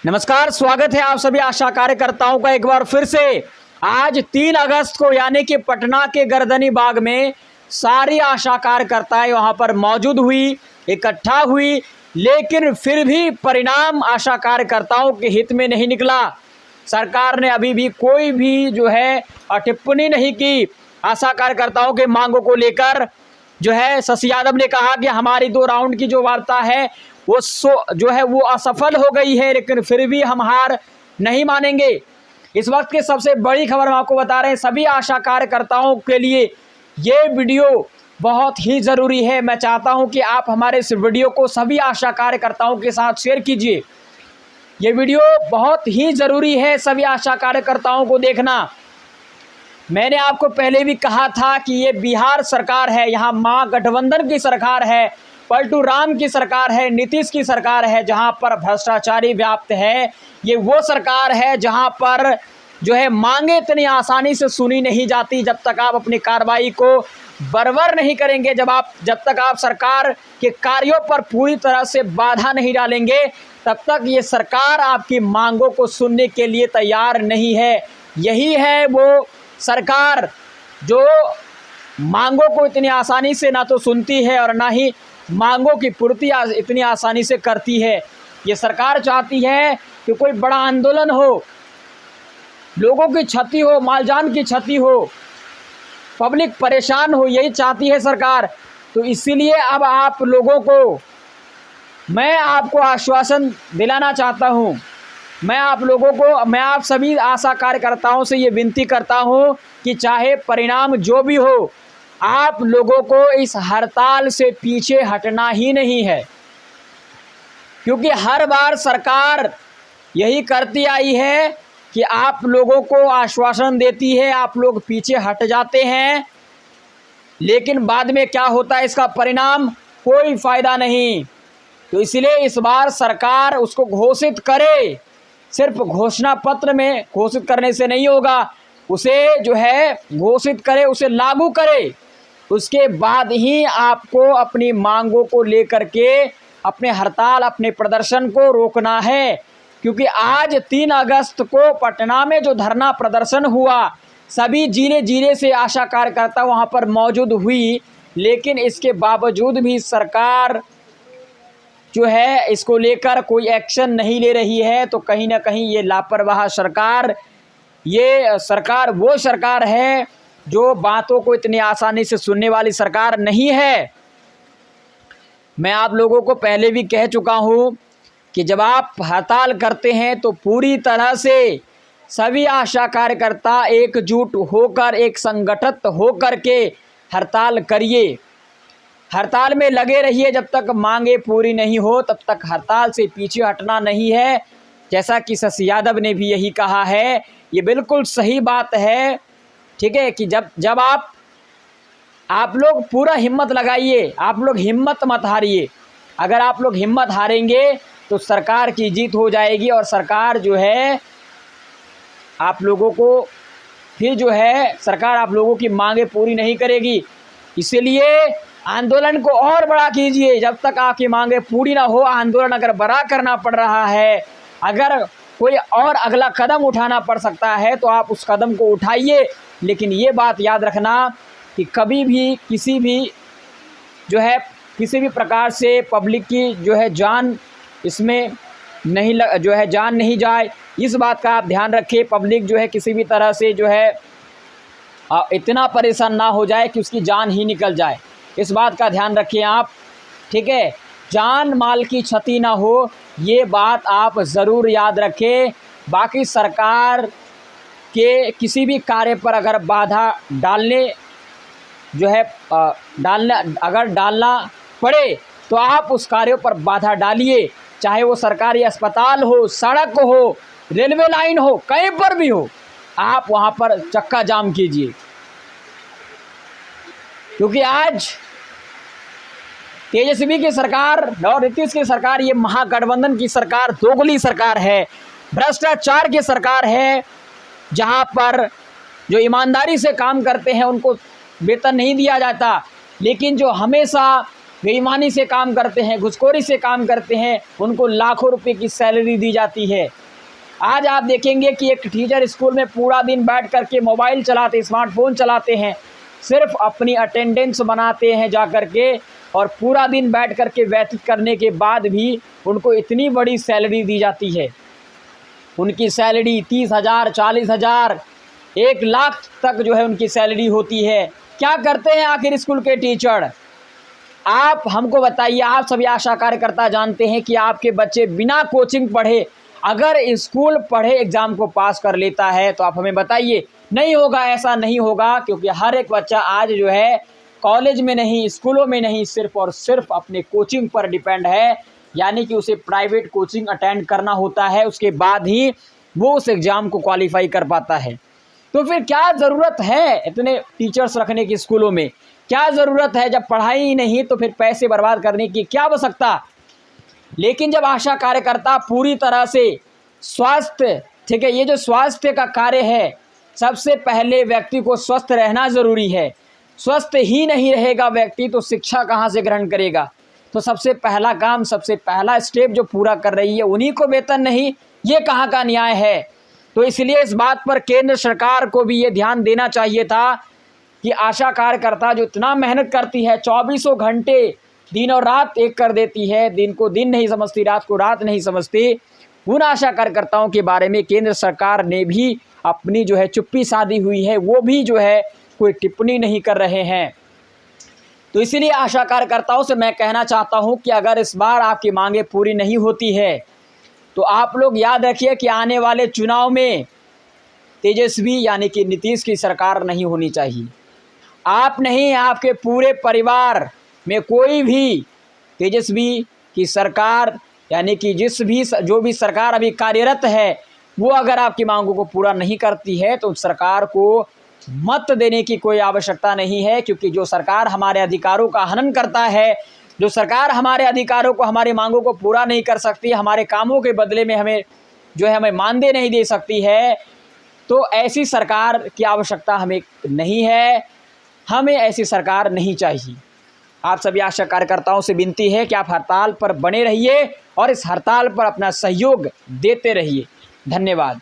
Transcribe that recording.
नमस्कार, स्वागत है आप सभी आशा कार्यकर्ताओं का एक बार फिर से। आज 3 अगस्त को यानी कि पटना के गर्दनी बाग में सारी आशा कार्यकर्ताएं वहां पर मौजूद हुई, इकट्ठा हुई, लेकिन फिर भी परिणाम आशा कार्यकर्ताओं के हित में नहीं निकला। सरकार ने अभी भी कोई भी टिप्पणी नहीं की आशा कार्यकर्ताओं के मांगों को लेकर। शशि यादव ने कहा कि हमारी 2 राउंड की जो वार्ता है वो असफल हो गई है, लेकिन फिर भी हम हार नहीं मानेंगे। इस वक्त की सबसे बड़ी खबर हम आपको बता रहे हैं, सभी आशा कार्यकर्ताओं के लिए ये वीडियो बहुत ही ज़रूरी है। मैं चाहता हूं कि आप हमारे इस वीडियो को सभी आशा कार्यकर्ताओं के साथ शेयर कीजिए। ये वीडियो बहुत ही ज़रूरी है सभी आशा कार्यकर्ताओं को देखना। मैंने आपको पहले भी कहा था कि ये बिहार सरकार है, यहाँ महागठबंधन की सरकार है, पलटू राम की सरकार है, नीतीश की सरकार है, जहाँ पर भ्रष्टाचारी व्याप्त है। ये वो सरकार है जहाँ पर मांगे इतनी आसानी से सुनी नहीं जाती। जब तक आप अपनी कार्रवाई को बरवर नहीं करेंगे, जब तक आप सरकार के कार्यों पर पूरी तरह से बाधा नहीं डालेंगे, तब तक ये सरकार आपकी मांगों को सुनने के लिए तैयार नहीं है। यही है वो सरकार जो मांगों को इतनी आसानी से ना तो सुनती है और ना ही मांगों की पूर्ति इतनी आसानी से करती है। ये सरकार चाहती है कि कोई बड़ा आंदोलन हो, लोगों की क्षति हो, मालजान की क्षति हो, पब्लिक परेशान हो, यही चाहती है सरकार। तो इसीलिए अब आप लोगों को मैं आपको आश्वासन दिलाना चाहता हूँ। मैं आप सभी आशा कार्यकर्ताओं से ये विनती करता हूँ कि चाहे परिणाम जो भी हो, आप लोगों को इस हड़ताल से पीछे हटना ही नहीं है, क्योंकि हर बार सरकार यही करती आई है कि आप लोगों को आश्वासन देती है, आप लोग पीछे हट जाते हैं, लेकिन बाद में क्या होता है इसका परिणाम कोई फायदा नहीं। तो इसलिए इस बार सरकार उसको घोषित करे। सिर्फ घोषणा पत्र में घोषित करने से नहीं होगा, उसे घोषित करे, उसे लागू करे। उसके बाद ही आपको अपनी मांगों को लेकर के अपने हड़ताल, अपने प्रदर्शन को रोकना है। क्योंकि आज 3 अगस्त को पटना में जो धरना प्रदर्शन हुआ, सभी जिले से आशा कार्यकर्ता वहां पर मौजूद हुई, लेकिन इसके बावजूद भी सरकार इसको लेकर कोई एक्शन नहीं ले रही है। तो कहीं ना कहीं ये लापरवाह सरकार, ये सरकार वो सरकार है जो बातों को इतनी आसानी से सुनने वाली सरकार नहीं है। मैं आप लोगों को पहले भी कह चुका हूँ कि जब आप हड़ताल करते हैं तो पूरी तरह से सभी आशा कार्यकर्ता एकजुट होकर, एक संगठित होकर के हड़ताल करिए। हड़ताल में लगे रहिए, जब तक मांगे पूरी नहीं हो तब तक हड़ताल से पीछे हटना नहीं है। जैसा कि शशि यादव ने भी यही कहा है, ये बिल्कुल सही बात है। ठीक है कि जब आप लोग पूरा हिम्मत लगाइए, आप लोग हिम्मत मत हारिए। अगर आप लोग हिम्मत हारेंगे तो सरकार की जीत हो जाएगी और सरकार आप लोगों को फिर सरकार आप लोगों की मांगे पूरी नहीं करेगी। इसलिए आंदोलन को और बड़ा कीजिए। जब तक आपकी मांगे पूरी ना हो, आंदोलन अगर बड़ा करना पड़ रहा है, अगर कोई और अगला कदम उठाना पड़ सकता है तो आप उस कदम को उठाइए। लेकिन ये बात याद रखना कि कभी भी किसी भी प्रकार से पब्लिक की जान इसमें नहीं जान नहीं जाए, इस बात का आप ध्यान रखिए। पब्लिक किसी भी तरह से इतना परेशान ना हो जाए कि उसकी जान ही निकल जाए, इस बात का ध्यान रखिए आप। ठीक है, जान माल की क्षति ना हो, ये बात आप ज़रूर याद रखें। बाकी सरकार के किसी भी कार्य पर अगर बाधा डालना पड़े तो आप उस कार्यों पर बाधा डालिए, चाहे वो सरकारी अस्पताल हो, सड़क हो, रेलवे लाइन हो, कहीं पर भी हो, आप वहाँ पर चक्का जाम कीजिए। क्योंकि आज तेजस्वी की सरकार और नीतीश की सरकार, ये महागठबंधन की सरकार दोगली सरकार है, भ्रष्टाचार की सरकार है, जहां पर जो ईमानदारी से काम करते हैं उनको वेतन नहीं दिया जाता, लेकिन जो हमेशा बेईमानी से काम करते हैं, घुसखोरी से काम करते हैं, उनको लाखों रुपए की सैलरी दी जाती है। आज आप देखेंगे कि एक टीचर स्कूल में पूरा दिन बैठ कर के मोबाइल चलाते, स्मार्टफोन चलाते हैं, सिर्फ अपनी अटेंडेंस बनाते हैं जा कर के, और पूरा दिन बैठ कर के व्यतीत करने के बाद भी उनको इतनी बड़ी सैलरी दी जाती है। उनकी सैलरी 30,000, 40,000, 1 लाख तक जो है उनकी सैलरी होती है। क्या करते हैं आखिर स्कूल के टीचर? आप हमको बताइए। आप सभी आशा कार्यकर्ता जानते हैं कि आपके बच्चे बिना कोचिंग पढ़े अगर स्कूल पढ़े एग्ज़ाम को पास कर लेता है, तो आप हमें बताइए। नहीं होगा, ऐसा नहीं होगा, क्योंकि हर एक बच्चा आज जो है कॉलेज में नहीं, स्कूलों में नहीं, सिर्फ और सिर्फ अपने कोचिंग पर डिपेंड है। यानी कि उसे प्राइवेट कोचिंग अटेंड करना होता है, उसके बाद ही वो उस एग्ज़ाम को क्वालिफाई कर पाता है। तो फिर क्या ज़रूरत है इतने टीचर्स रखने की स्कूलों में? क्या ज़रूरत है? जब पढ़ाई ही नहीं तो फिर पैसे बर्बाद करने की क्या आवश्यकता? लेकिन जब आशा कार्यकर्ता पूरी तरह से स्वास्थ्य, ठीक है, ये जो स्वास्थ्य का कार्य है, सबसे पहले व्यक्ति को स्वस्थ रहना ज़रूरी है। स्वस्थ ही नहीं रहेगा व्यक्ति तो शिक्षा कहाँ से ग्रहण करेगा? तो सबसे पहला काम, सबसे पहला स्टेप जो पूरा कर रही है उन्हीं को वेतन नहीं, ये कहाँ का न्याय है? तो इसलिए इस बात पर केंद्र सरकार को भी ये ध्यान देना चाहिए था कि आशा कार्यकर्ता जो इतना मेहनत करती है, 24 घंटे दिन और रात एक कर देती है, दिन को दिन नहीं समझती, रात को रात नहीं समझती, उन आशा कार्यकर्ताओं के बारे में केंद्र सरकार ने भी अपनी जो है चुप्पी साधी हुई है, वो भी जो है कोई टिप्पणी नहीं कर रहे हैं। तो इसीलिए आशा कार्यकर्ताओं से मैं कहना चाहता हूं कि अगर इस बार आपकी मांगें पूरी नहीं होती है तो आप लोग याद रखिए कि आने वाले चुनाव में तेजस्वी यानी कि नीतीश की सरकार नहीं होनी चाहिए। आप नहीं, आपके पूरे परिवार में कोई भी तेजस्वी की सरकार यानी कि जो भी सरकार अभी कार्यरत है, वो अगर आपकी मांगों को पूरा नहीं करती है तो सरकार को मत देने की कोई आवश्यकता नहीं है। क्योंकि जो सरकार हमारे अधिकारों का हनन करता है, जो सरकार हमारे अधिकारों को, हमारी मांगों को पूरा नहीं कर सकती, हमारे कामों के बदले में हमें मानदेय नहीं दे सकती है, तो ऐसी सरकार की आवश्यकता हमें नहीं है। हमें ऐसी सरकार नहीं चाहिए। आप सभी आशा कार्यकर्ताओं से विनती है कि आप हड़ताल पर बने रहिए और इस हड़ताल पर अपना सहयोग देते रहिए। धन्यवाद।